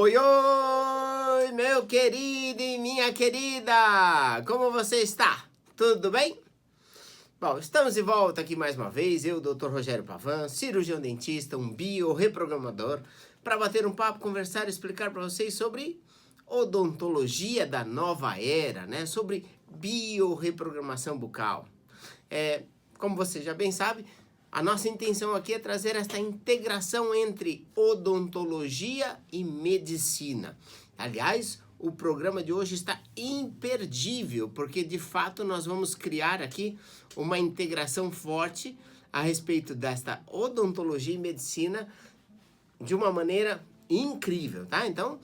Oi, oi, meu querido e minha querida! Como você está? Tudo bem? Bom, estamos de volta aqui mais uma vez, eu, Dr. Rogério Pavan, cirurgião dentista, um biorreprogramador, para bater um papo, conversar e explicar para vocês sobre odontologia da nova era, né? Sobre biorreprogramação bucal. Como você já bem sabe, a nossa intenção aqui é trazer esta integração entre odontologia e medicina. Aliás, o programa de hoje está imperdível, porque de fato nós vamos criar aqui uma integração forte a respeito desta odontologia e medicina de uma maneira incrível, tá? Então,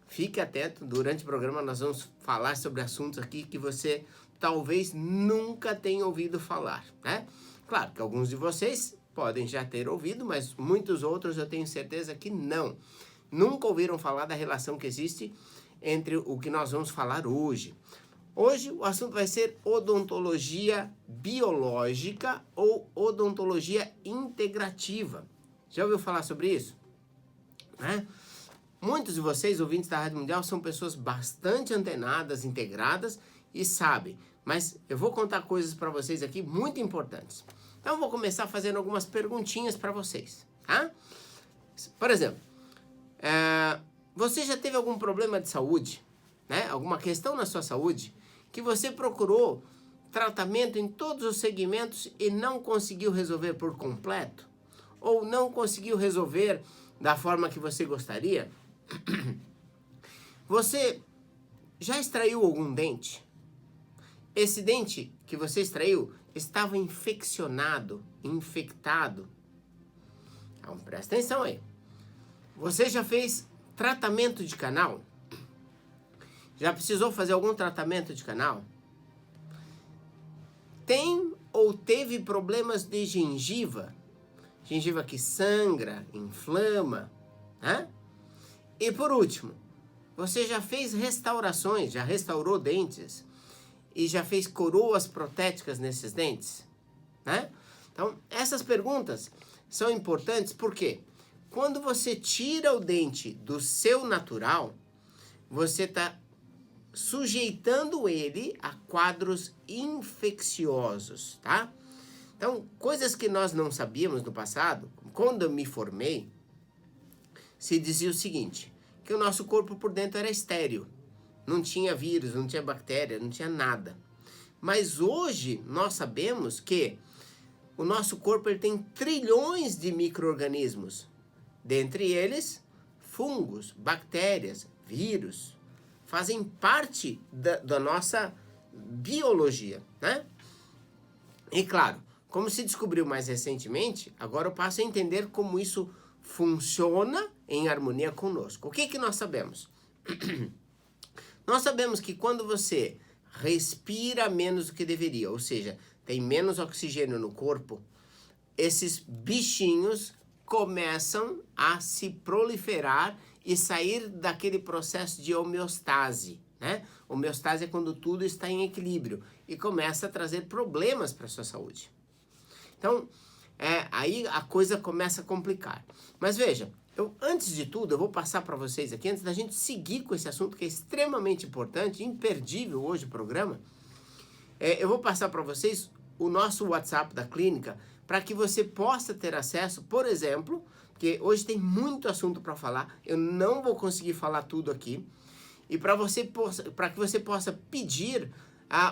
fique atento, durante o programa nós vamos falar sobre assuntos aqui que você talvez nunca tenha ouvido falar, né? Claro que alguns de vocês podem já ter ouvido, mas muitos outros eu tenho certeza que não. Nunca ouviram falar da relação que existe entre o que nós vamos falar hoje. Hoje o assunto vai ser odontologia biológica ou odontologia integrativa. Já ouviu falar sobre isso? Né? Muitos de vocês, ouvintes da Rádio Mundial, são pessoas bastante antenadas, integradas e sabem. Mas eu vou contar coisas para vocês aqui muito importantes. Então eu vou começar fazendo algumas perguntinhas para vocês, tá? Por exemplo, você já teve algum problema de saúde, né? Alguma questão na sua saúde que você procurou tratamento em todos os segmentos e não conseguiu resolver por completo? Ou não conseguiu resolver da forma que você gostaria? Você já extraiu algum dente? Esse dente que você extraiu estava infeccionado, infectado. Então, presta atenção aí. Você já fez tratamento de canal? Já precisou fazer algum tratamento de canal? Tem ou teve problemas de gengiva? Gengiva que sangra, inflama, né? E por último, você já fez restaurações, já restaurou dentes? E já fez coroas protéticas nesses dentes, né? Então, essas perguntas são importantes porque quando você tira o dente do seu natural, você está sujeitando ele a quadros infecciosos, tá? Então, coisas que nós não sabíamos no passado, quando eu me formei, se dizia o seguinte, que o nosso corpo por dentro era estéril. Não tinha vírus, não tinha bactéria, não tinha nada. Mas hoje nós sabemos que o nosso corpo ele tem trilhões de micro-organismos. Dentre eles, fungos, bactérias, vírus. Fazem parte da nossa biologia, né? E claro, como se descobriu mais recentemente, agora eu passo a entender como isso funciona em harmonia conosco. O que nós sabemos? Nós sabemos que quando você respira menos do que deveria, ou seja, tem menos oxigênio no corpo, esses bichinhos começam a se proliferar e sair daquele processo de homeostase, né? Homeostase é quando tudo está em equilíbrio e começa a trazer problemas para a sua saúde. Então, aí a coisa começa a complicar. Mas veja, antes de tudo, eu vou passar para vocês aqui, antes da gente seguir com esse assunto que é extremamente importante, imperdível hoje o programa, eu vou passar para vocês o nosso WhatsApp da clínica para que você possa ter acesso, por exemplo, porque hoje tem muito assunto para falar, eu não vou conseguir falar tudo aqui, e para que você possa pedir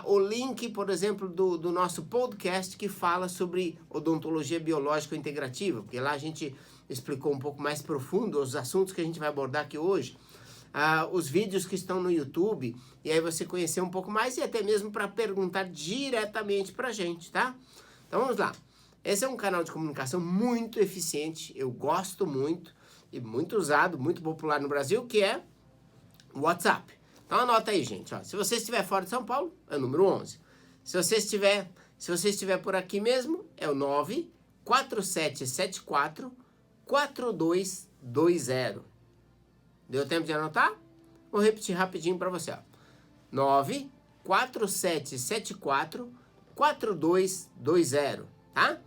o link, por exemplo, do nosso podcast que fala sobre odontologia biológica integrativa, porque lá a gente explicou um pouco mais profundo os assuntos que a gente vai abordar aqui hoje, os vídeos que estão no YouTube, e aí você conhecer um pouco mais e até mesmo para perguntar diretamente para a gente, tá? Então vamos lá. Esse é um canal de comunicação muito eficiente, eu gosto muito, e muito usado, muito popular no Brasil, que é o WhatsApp. Então anota aí, gente. Ó, se você estiver fora de São Paulo, é o número 11. Se você estiver por aqui mesmo, é o 94774 4220. Deu tempo de anotar? Vou repetir rapidinho para você. 94774 4220, tá?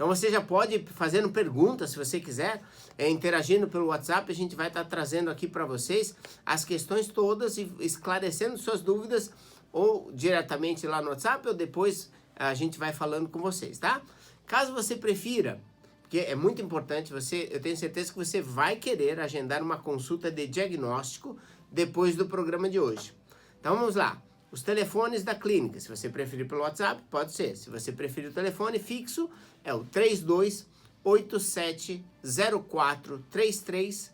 Então você já pode ir fazendo perguntas, se você quiser, interagindo pelo WhatsApp, a gente vai estar trazendo aqui para vocês as questões todas e esclarecendo suas dúvidas, ou diretamente lá no WhatsApp, ou depois a gente vai falando com vocês, tá? Caso você prefira, porque é muito importante, eu tenho certeza que você vai querer agendar uma consulta de diagnóstico depois do programa de hoje. Então vamos lá. Os telefones da clínica, se você preferir pelo WhatsApp, pode ser. Se você preferir o telefone fixo, é o 32870433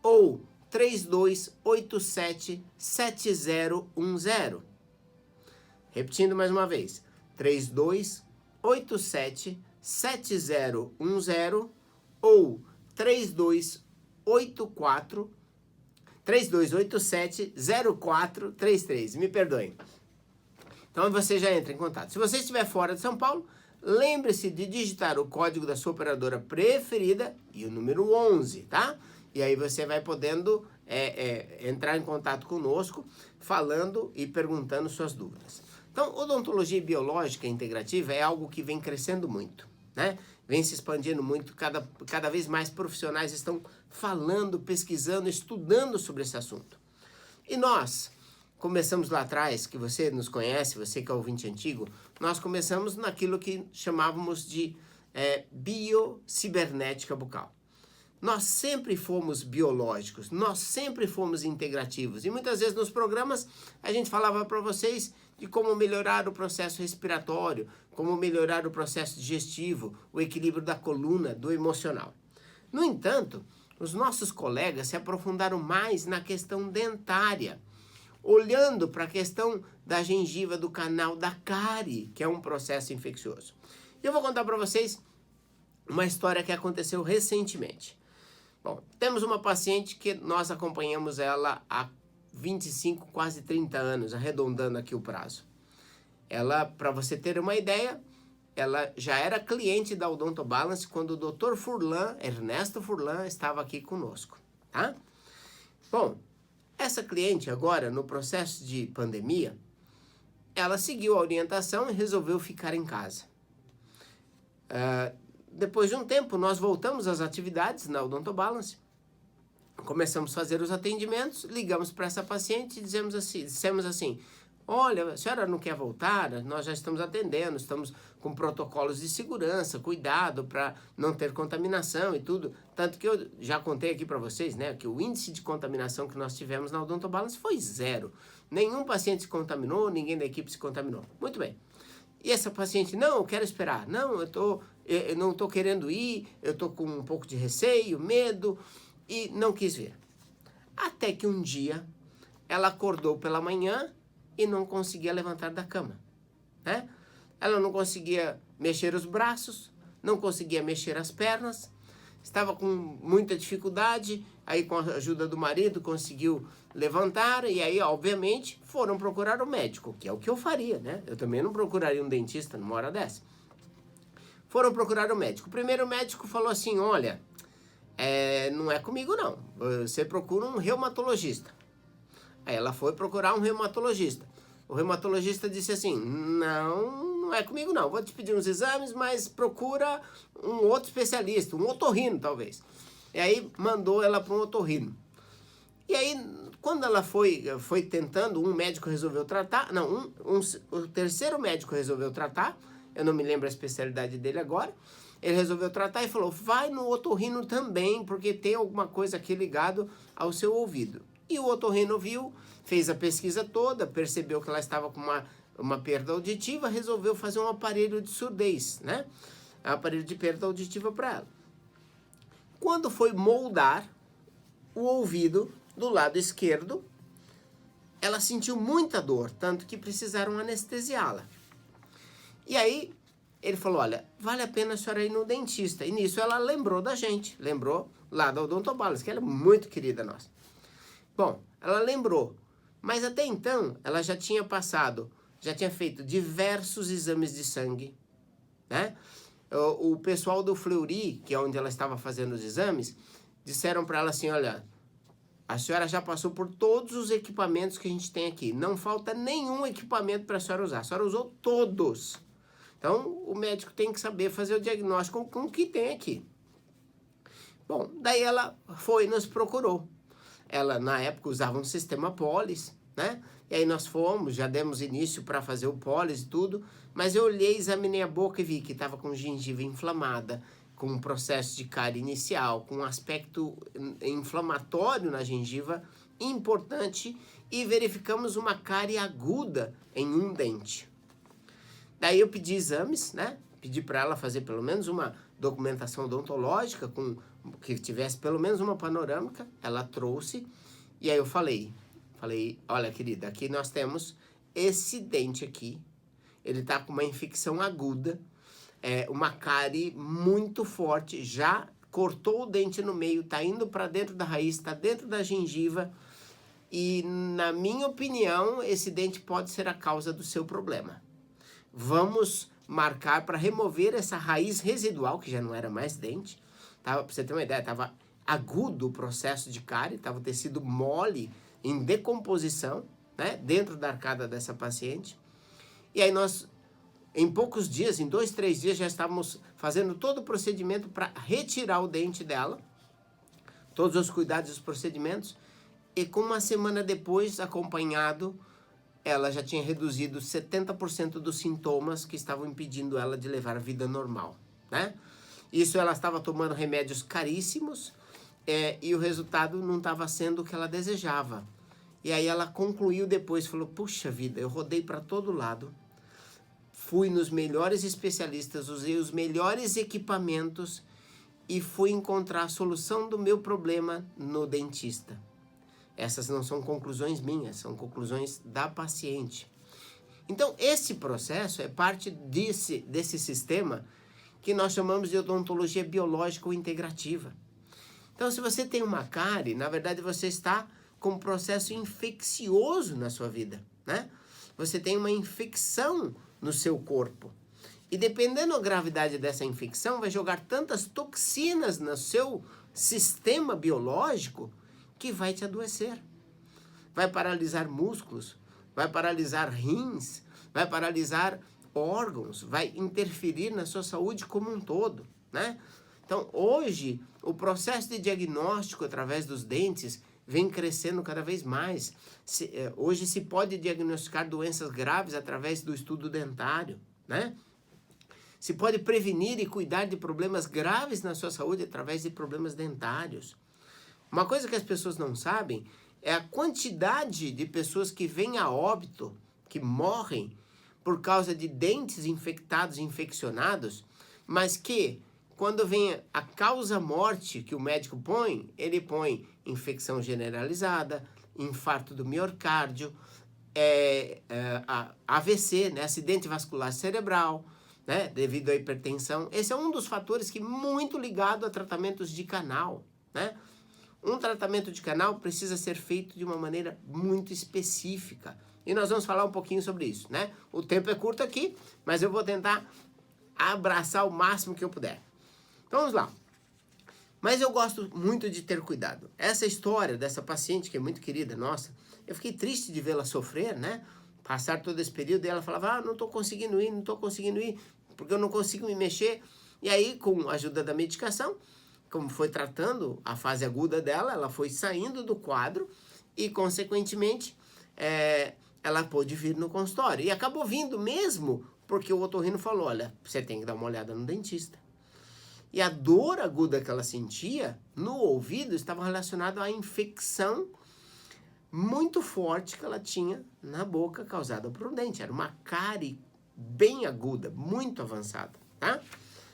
ou 32877010. Repetindo mais uma vez, 32877010 ou 3287-0433. Me perdoem. Então você já entra em contato. Se você estiver fora de São Paulo, lembre-se de digitar o código da sua operadora preferida e o número 11, tá? E aí você vai podendo entrar em contato conosco, falando e perguntando suas dúvidas. Então, odontologia biológica integrativa é algo que vem crescendo muito, né? Vem se expandindo muito, cada vez mais profissionais estão falando, pesquisando, estudando sobre esse assunto. E nós começamos lá atrás, que você nos conhece, você que é ouvinte antigo, nós começamos naquilo que chamávamos de biocibernética bucal. Nós sempre fomos biológicos, nós sempre fomos integrativos. E muitas vezes nos programas a gente falava para vocês de como melhorar o processo respiratório, como melhorar o processo digestivo, o equilíbrio da coluna, do emocional. No entanto, os nossos colegas se aprofundaram mais na questão dentária, olhando para a questão da gengiva, do canal da cárie, que é um processo infeccioso. Eu vou contar para vocês uma história que aconteceu recentemente. Bom, temos uma paciente que nós acompanhamos ela há 25, quase 30 anos, arredondando aqui o prazo. Ela, para você ter uma ideia, ela já era cliente da Odonto Balance quando o Dr. Furlan, Ernesto Furlan, estava aqui conosco, tá? Bom, essa cliente agora, no processo de pandemia, ela seguiu a orientação e resolveu ficar em casa. Depois de um tempo, nós voltamos às atividades na Odonto Balance, começamos a fazer os atendimentos, ligamos para essa paciente e dissemos assim, olha, a senhora não quer voltar? Nós já estamos atendendo, estamos com protocolos de segurança, cuidado para não ter contaminação e tudo. Tanto que eu já contei aqui para vocês, né, que o índice de contaminação que nós tivemos na Odonto Balance foi 0. Nenhum paciente se contaminou, ninguém da equipe se contaminou. Muito bem. E essa paciente, não, eu quero esperar. Não, eu não estou querendo ir, eu estou com um pouco de receio, medo, e não quis vir. Até que um dia, ela acordou pela manhã e não conseguia levantar da cama, né? Ela não conseguia mexer os braços, não conseguia mexer as pernas, estava com muita dificuldade, aí com a ajuda do marido conseguiu levantar, e aí, obviamente, foram procurar o médico, que é o que eu faria, né? Eu também não procuraria um dentista numa hora dessa. Foram procurar o médico. O primeiro médico falou assim, olha, não é comigo não, você procura um reumatologista. Aí ela foi procurar um reumatologista. O reumatologista disse assim, não é comigo não, vou te pedir uns exames, mas procura um outro especialista, um otorrino talvez. E aí mandou ela para um otorrino. E aí, quando ela foi tentando, um médico resolveu tratar, o terceiro médico resolveu tratar, eu não me lembro a especialidade dele agora, ele resolveu tratar e falou, vai no otorrino também, porque tem alguma coisa aqui ligado ao seu ouvido. E o otorrino viu, fez a pesquisa toda, percebeu que ela estava com uma perda auditiva, resolveu fazer um aparelho de surdez, né? Um aparelho de perda auditiva para ela. Quando foi moldar o ouvido do lado esquerdo, ela sentiu muita dor, tanto que precisaram anestesiá-la. E aí, ele falou, olha, vale a pena a senhora ir no dentista. E nisso ela lembrou da gente, lembrou lá da Odonto Balance, que ela é muito querida nossa. Bom, ela lembrou, mas até então ela já tinha feito diversos exames de sangue, né? O pessoal do Fleury, que é onde ela estava fazendo os exames, disseram para ela assim, olha, a senhora já passou por todos os equipamentos que a gente tem aqui, não falta nenhum equipamento para a senhora usar, a senhora usou todos. Então, o médico tem que saber fazer o diagnóstico com o que tem aqui. Bom, daí ela foi e nos procurou. Ela, na época, usava um sistema Polis, né? E aí nós fomos, já demos início para fazer o Polis e tudo, mas eu olhei, examinei a boca e vi que estava com gengiva inflamada, com um processo de cárie inicial, com um aspecto inflamatório na gengiva importante, e verificamos uma cárie aguda em um dente. Daí eu pedi exames, né? Pedi para ela fazer pelo menos uma documentação odontológica, que tivesse pelo menos uma panorâmica. Ela trouxe, e aí eu falei, olha, querida, aqui nós temos esse dente aqui, ele tá com uma infecção aguda, uma cárie muito forte, já cortou o dente no meio, tá indo para dentro da raiz, tá dentro da gengiva, e na minha opinião, esse dente pode ser a causa do seu problema. Vamos marcar para remover essa raiz residual, que já não era mais dente. Para você ter uma ideia, estava agudo o processo de cárie, estava o tecido mole, em decomposição, né, dentro da arcada dessa paciente. E aí nós, em poucos dias, em 2, 3 dias, já estávamos fazendo todo o procedimento para retirar o dente dela, todos os cuidados e os procedimentos, e com uma semana depois, acompanhado, ela já tinha reduzido 70% dos sintomas que estavam impedindo ela de levar a vida normal, né? Isso, ela estava tomando remédios caríssimos, e o resultado não estava sendo o que ela desejava. E aí ela concluiu depois, falou, puxa vida, eu rodei para todo lado, fui nos melhores especialistas, usei os melhores equipamentos e fui encontrar a solução do meu problema no dentista. Essas não são conclusões minhas, são conclusões da paciente. Então, esse processo é parte desse sistema que nós chamamos de odontologia biológica ou integrativa. Então, se você tem uma cárie, na verdade você está com um processo infeccioso na sua vida, né? Você tem uma infecção no seu corpo. E dependendo da gravidade dessa infecção, vai jogar tantas toxinas no seu sistema biológico que vai te adoecer. Vai paralisar músculos, vai paralisar rins, vai paralisar órgãos, vai interferir na sua saúde como um todo, né? Então, hoje, o processo de diagnóstico através dos dentes vem crescendo cada vez mais. Hoje se pode diagnosticar doenças graves através do estudo dentário, né? Se pode prevenir e cuidar de problemas graves na sua saúde através de problemas dentários. Uma coisa que as pessoas não sabem é a quantidade de pessoas que vêm a óbito, que morrem por causa de dentes infectados, infeccionados, mas que, quando vem a causa-morte que o médico põe, ele põe infecção generalizada, infarto do miocárdio, AVC, né, acidente vascular cerebral, né, devido à hipertensão. Esse é um dos fatores que muito ligado a tratamentos de canal, né? Um tratamento de canal precisa ser feito de uma maneira muito específica. E nós vamos falar um pouquinho sobre isso, né? O tempo é curto aqui, mas eu vou tentar abraçar o máximo que eu puder. Então vamos lá. Mas eu gosto muito de ter cuidado. Essa história dessa paciente, que é muito querida nossa, eu fiquei triste de vê-la sofrer, né? Passar todo esse período e ela falava, não estou conseguindo ir, porque eu não consigo me mexer. E aí, com a ajuda da medicação, como foi tratando a fase aguda dela, ela foi saindo do quadro e, consequentemente, ela pôde vir no consultório. E acabou vindo mesmo porque o otorrino falou, olha, você tem que dar uma olhada no dentista. E a dor aguda que ela sentia no ouvido estava relacionada à infecção muito forte que ela tinha na boca causada por um dente. Era uma cárie bem aguda, muito avançada, tá?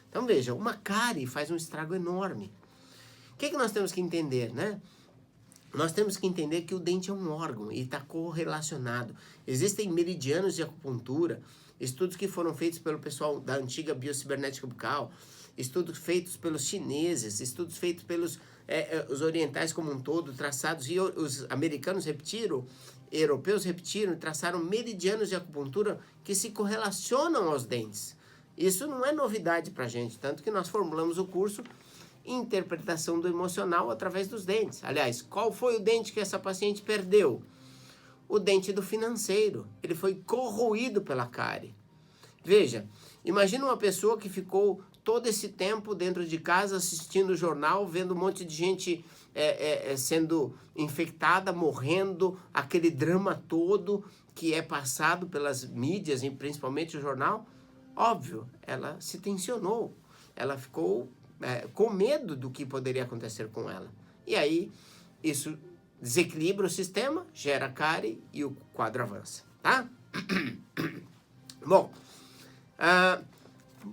Então veja, uma cárie faz um estrago enorme. O que nós temos que entender, né? Nós temos que entender que o dente é um órgão e está correlacionado. Existem meridianos de acupuntura, estudos que foram feitos pelo pessoal da antiga biocibernética bucal, estudos feitos pelos chineses, estudos feitos pelos os orientais como um todo, traçados, e os americanos repetiram, europeus repetiram e traçaram meridianos de acupuntura que se correlacionam aos dentes. Isso não é novidade para a gente, tanto que nós formulamos o curso Interpretação do Emocional através dos dentes. Aliás, qual foi o dente que essa paciente perdeu? O dente do financeiro. Ele foi corroído pela cárie. Veja, imagina uma pessoa que ficou todo esse tempo dentro de casa assistindo o jornal, vendo um monte de gente sendo infectada, morrendo, aquele drama todo que é passado pelas mídias, e principalmente o jornal. Óbvio, ela se tensionou, ela ficou com medo do que poderia acontecer com ela. E aí, isso desequilibra o sistema, gera cárie e o quadro avança, tá? Bom,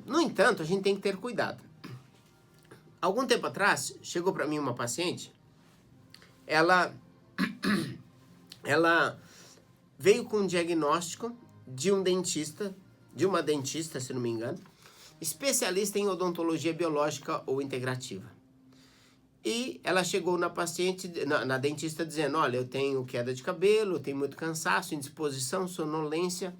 no entanto, a gente tem que ter cuidado. Algum tempo atrás, chegou para mim uma paciente, ela veio com um diagnóstico de um dentista, de uma dentista, se não me engano, especialista em odontologia biológica ou integrativa. E ela chegou na paciente, na dentista, dizendo, olha, eu tenho queda de cabelo, eu tenho muito cansaço, indisposição, sonolência.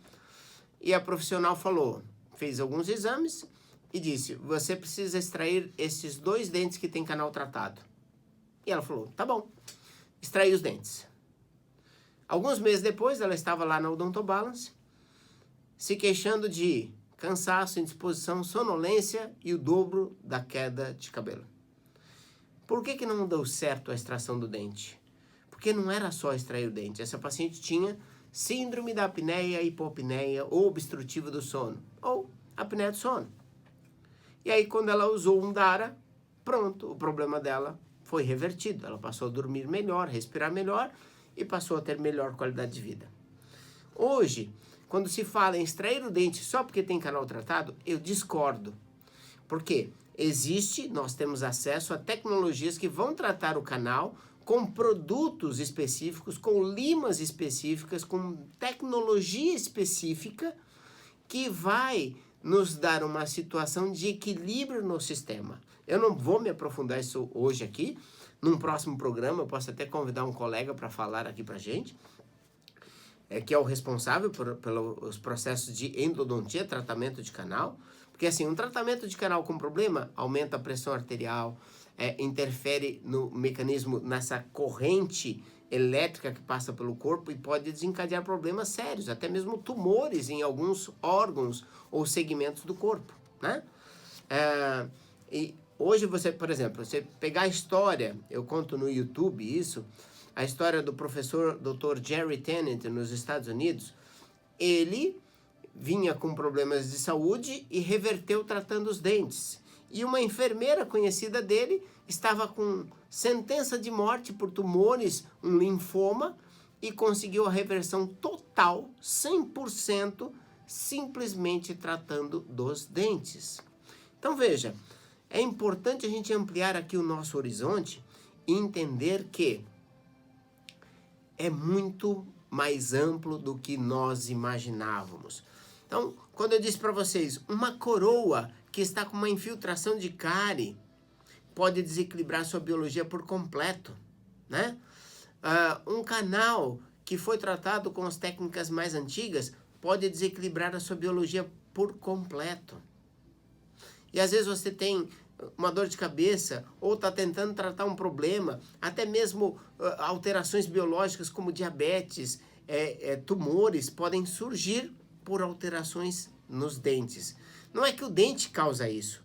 E a profissional falou, fez alguns exames e disse, você precisa extrair esses 2 dentes que tem canal tratado. E ela falou, tá bom, extraí os dentes. Alguns meses depois, ela estava lá na Odontobalance, se queixando de cansaço, indisposição, sonolência e o dobro da queda de cabelo. Por que não deu certo a extração do dente? Porque não era só extrair o dente. Essa paciente tinha síndrome da apneia, hipopneia ou obstrutiva do sono, ou apneia do sono. E aí, quando ela usou um Dara, pronto, o problema dela foi revertido. Ela passou a dormir melhor, respirar melhor e passou a ter melhor qualidade de vida. Hoje, quando se fala em extrair o dente só porque tem canal tratado, eu discordo. Por quê? Nós temos acesso a tecnologias que vão tratar o canal com produtos específicos, com limas específicas, com tecnologia específica que vai nos dar uma situação de equilíbrio no sistema. Eu não vou me aprofundar isso hoje aqui. Num próximo programa, eu posso até convidar um colega para falar aqui para a gente, que é o responsável pelos processos de endodontia, tratamento de canal. Porque assim, um tratamento de canal com problema aumenta a pressão arterial, interfere no mecanismo, nessa corrente elétrica que passa pelo corpo e pode desencadear problemas sérios, até mesmo tumores em alguns órgãos ou segmentos do corpo, né? E hoje você, por exemplo, você pegar a história, eu conto no YouTube isso, a história do professor Dr. Jerry Tennant nos Estados Unidos, ele vinha com problemas de saúde e reverteu tratando os dentes. E uma enfermeira conhecida dele estava com sentença de morte por tumores, um linfoma, e conseguiu a reversão total, 100%, simplesmente tratando dos dentes. Então veja, é importante a gente ampliar aqui o nosso horizonte e entender que é muito mais amplo do que nós imaginávamos. Então, quando eu disse para vocês, uma coroa que está com uma infiltração de cárie pode desequilibrar sua biologia por completo, né? Um canal que foi tratado com as técnicas mais antigas pode desequilibrar a sua biologia por completo. E às vezes você tem uma dor de cabeça ou está tentando tratar um problema, até mesmo alterações biológicas como diabetes, tumores podem surgir por alterações nos dentes. Não é que o dente causa isso.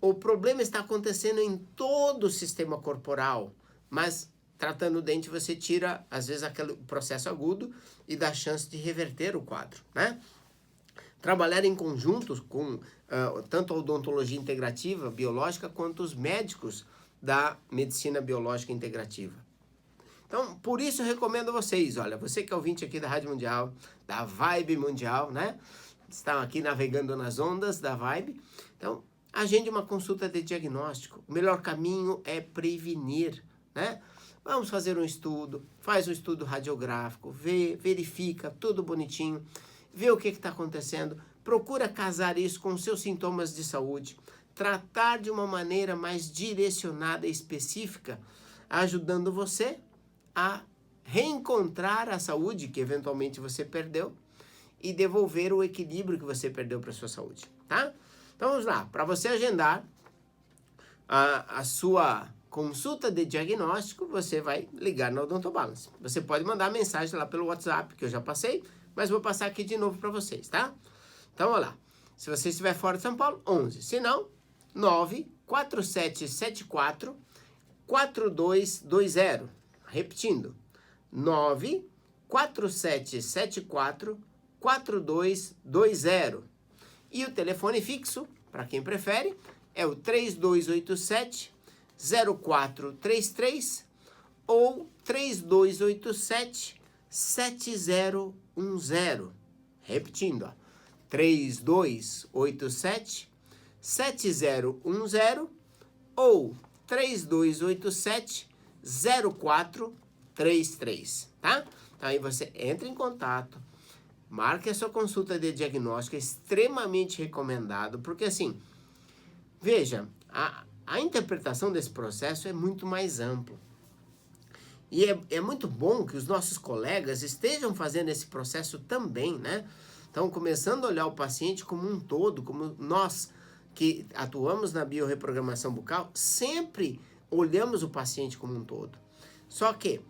O problema está acontecendo em todo o sistema corporal, mas tratando o dente você tira, às vezes, aquele processo agudo e dá chance de reverter o quadro, né? Trabalhar em conjunto com tanto a odontologia integrativa, biológica, quanto os médicos da medicina biológica integrativa. Então, por isso eu recomendo a vocês, olha, você que é ouvinte aqui da Rádio Mundial, da Vibe Mundial, né? Estão aqui navegando nas ondas da Vibe. Então, agende uma consulta de diagnóstico. O melhor caminho é prevenir, né? Vamos fazer um estudo, faz um estudo radiográfico, verifica tudo bonitinho, vê o que está acontecendo, procura casar isso com os seus sintomas de saúde, tratar de uma maneira mais direcionada e específica, ajudando você a reencontrar a saúde que eventualmente você perdeu e devolver o equilíbrio que você perdeu para a sua saúde, tá? Então vamos lá, para você agendar a sua consulta de diagnóstico, você vai ligar na Odontobalance. Você pode mandar mensagem lá pelo WhatsApp, que eu já passei, mas vou passar aqui de novo para vocês, tá? Então, olha lá. Se você estiver fora de São Paulo, 11. Se não, 94774 4220. Repetindo, 94774 4220. E o telefone fixo, para quem prefere, é o 3287 0433 ou 3287 7010. Repetindo, ó, 3287 7010 ou 3287 0433, tá? Então aí você entra em contato, marque a sua consulta de diagnóstico, é extremamente recomendado, porque assim, veja, a interpretação desse processo é muito mais amplo. E é muito bom que os nossos colegas estejam fazendo esse processo também, né? Então, começando a olhar o paciente como um todo, como nós que atuamos na biorreprogramação bucal, sempre olhamos o paciente como um todo. Só que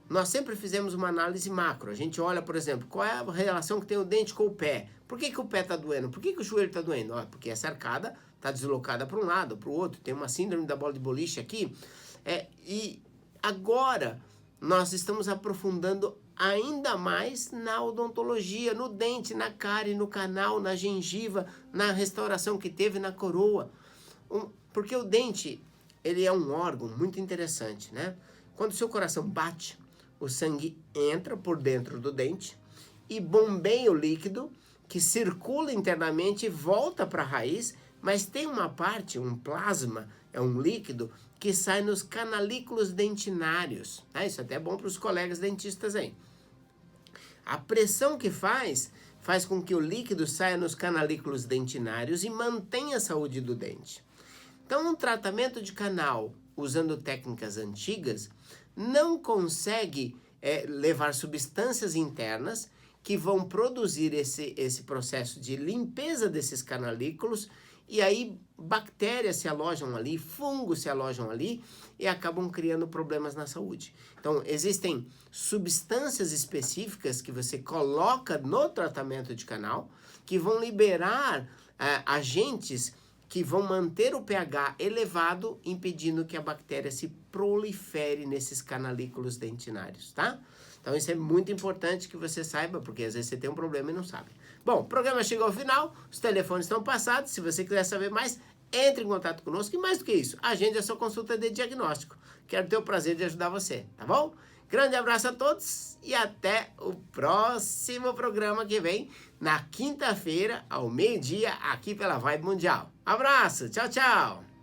nós sempre fizemos uma análise macro. A gente olha, por exemplo, qual é a relação que tem o dente com o pé. Por que o pé está doendo? Por que o joelho está doendo? Porque essa arcada está deslocada para um lado, para o outro. Tem uma síndrome da bola de boliche aqui. E agora nós estamos aprofundando ainda mais na odontologia, no dente, na cárie, no canal, na gengiva, na restauração que teve na coroa. Porque o dente, ele é um órgão muito interessante, né? Quando o seu coração bate, o sangue entra por dentro do dente e bombeia o líquido que circula internamente e volta para a raiz, mas tem uma parte, um plasma, é um líquido que sai nos canalículos dentinários. Isso até é bom para os colegas dentistas aí. A pressão que faz com que o líquido saia nos canalículos dentinários e mantenha a saúde do dente. Então, um tratamento de canal usando técnicas antigas não consegue levar substâncias internas que vão produzir esse processo de limpeza desses canalículos, e aí bactérias se alojam ali, fungos se alojam ali e acabam criando problemas na saúde. Então, existem substâncias específicas que você coloca no tratamento de canal que vão liberar agentes que vão manter o pH elevado, impedindo que a bactéria se prolifere nesses canalículos dentinários, tá? Então, isso é muito importante que você saiba, porque às vezes você tem um problema e não sabe. Bom, o programa chegou ao final, os telefones estão passados. Se você quiser saber mais, entre em contato conosco. E mais do que isso, agende a sua consulta de diagnóstico. Quero ter o prazer de ajudar você, tá bom? Grande abraço a todos e até o próximo programa que vem, na quinta-feira, ao meio-dia, aqui pela Vibe Mundial. Abraço, tchau, tchau!